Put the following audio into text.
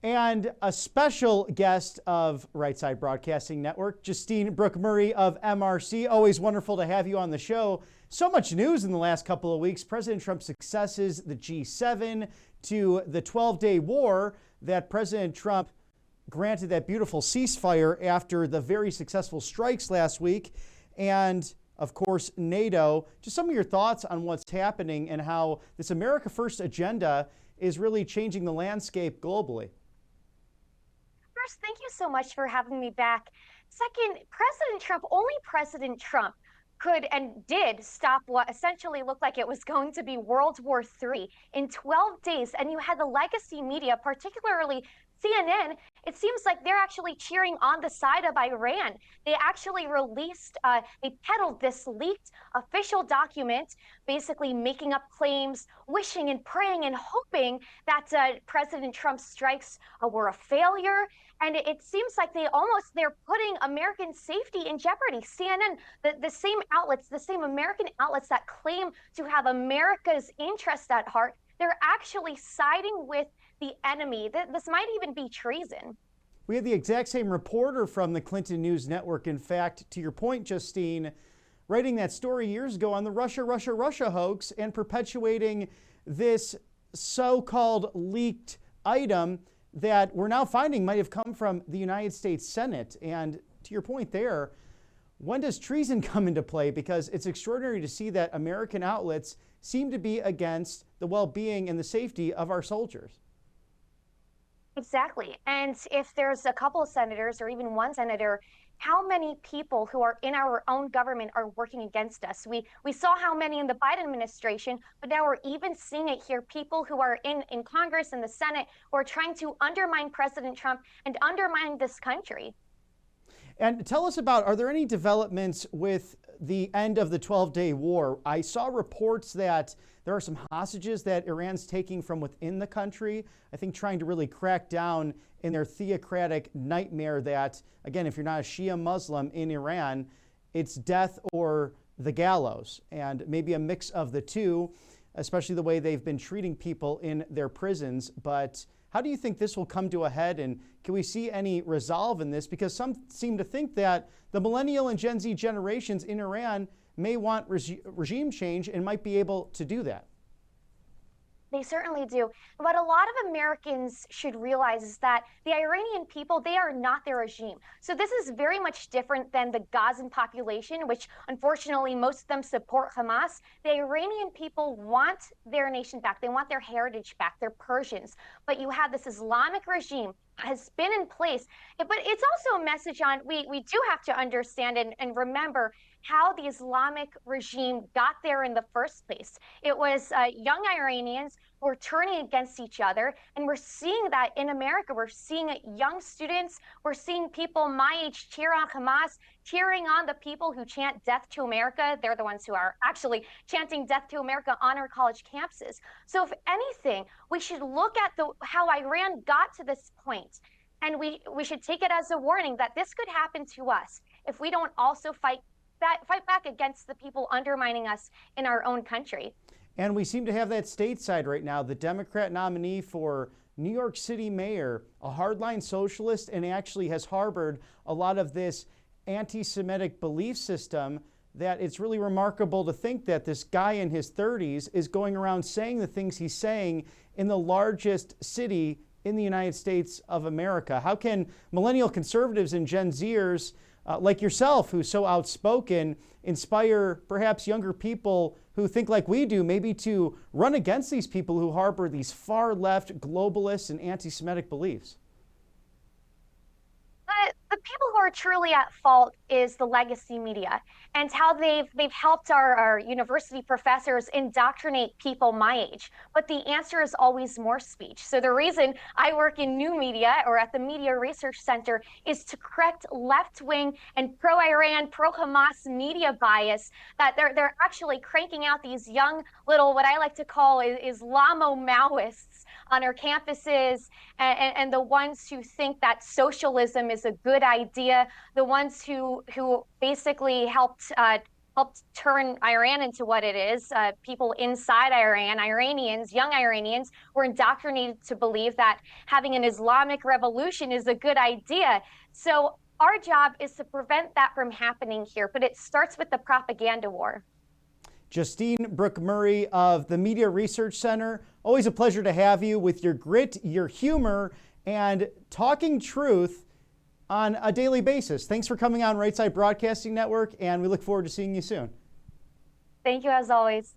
And a special guest of Right Side Broadcasting Network, Justine Brooke Murray of MRC. Always wonderful to have you on the show. So much news in the last couple of weeks. President Trump's successes, the G7, to the 12-day war that President Trump granted that beautiful ceasefire after the very successful strikes last week. And of course, NATO. Just some of your thoughts on what's happening and how this America First agenda is really changing the landscape globally. First, thank you so much for having me back. Second, only President Trump could and did stop what essentially looked like it was going to be World War III in 12 days. And you had the legacy media, particularly CNN, it seems like they're actually cheering on the side of Iran. They actually released, they peddled this leaked official document, basically making up claims, wishing and praying and hoping that President Trump's strikes were a failure. And it seems like they're putting American safety in jeopardy. CNN, the same outlets, the same American outlets that claim to have America's interest at heart, they're actually siding with the enemy. This might even be treason. We had the exact same reporter from the Clinton News Network. In fact, to your point, Justine, writing that story years ago on the Russia hoax and perpetuating this so-called leaked item that we're now finding might have come from the United States Senate. And to your point there, when does treason come into play? Because it's extraordinary to see that American outlets seem to be against the well-being and the safety of our soldiers. Exactly. And if there's a couple of senators or even one senator, how many people who are in our own government are working against us? We saw how many in the Biden administration, but now we're even seeing it here. People who are in Congress and the Senate who are trying to undermine President Trump and undermine this country. And tell us about, are there any developments with the end of the 12-day war? I saw reports that there are some hostages that Iran's taking from within the country, I think trying to really crack down in their theocratic nightmare that, again, if you're not a Shia Muslim in Iran, it's death or the gallows, and maybe a mix of the two, especially the way they've been treating people in their prisons. But how do you think this will come to a head, and can we see any resolve in this? Because some seem to think that the millennial and Gen Z generations in Iran may want regime change and might be able to do that. They certainly do. What a lot of Americans should realize is that the Iranian people, they are not their regime. So this is very much different than the Gazan population, which unfortunately most of them support Hamas. The Iranian people want their nation back. They want their heritage back. They're Persians. But you have this Islamic regime has been in place. But it's also a message on, we do have to understand and remember how the Islamic regime got there in the first place. It was young Iranians who were turning against each other. And we're seeing that in America. We're seeing young students. We're seeing people my age cheer on Hamas, cheering on the people who chant death to America. They're the ones who are actually chanting death to America on our college campuses. So if anything, we should look at how Iran got to this point. And we should take it as a warning that this could happen to us if we don't also fight back against the people undermining us in our own country. And we seem to have that stateside right now. The Democrat nominee for New York City mayor, a hardline socialist, and actually has harbored a lot of this anti-Semitic belief system, that it's really remarkable to think that this guy in his 30s is going around saying the things he's saying in the largest city in the United States of America. How can millennial conservatives and Gen Zers like yourself, who's so outspoken, inspire perhaps younger people who think like we do, maybe to run against these people who harbor these far left globalist and anti-Semitic beliefs? The people who are truly at fault is the legacy media and how they've helped our university professors indoctrinate people my age. But the answer is always more speech. So the reason I work in new media or at the Media Research Center is to correct left-wing and pro-Iran, pro-Hamas media bias that they're actually cranking out these young little, what I like to call Islamo-Maoists on our campuses, and the ones who think that socialism is a good idea, the ones who basically helped helped turn Iran into what it is. People inside Iran, Iranians, young Iranians, were indoctrinated to believe that having an Islamic revolution is a good idea. So our job is to prevent that from happening here, but it starts with the propaganda war. Justine Brooke Murray of the Media Research Center, always a pleasure to have you with your grit, your humor, and talking truth on a daily basis. Thanks for coming on Right Side Broadcasting Network, and we look forward to seeing you soon. Thank you, as always.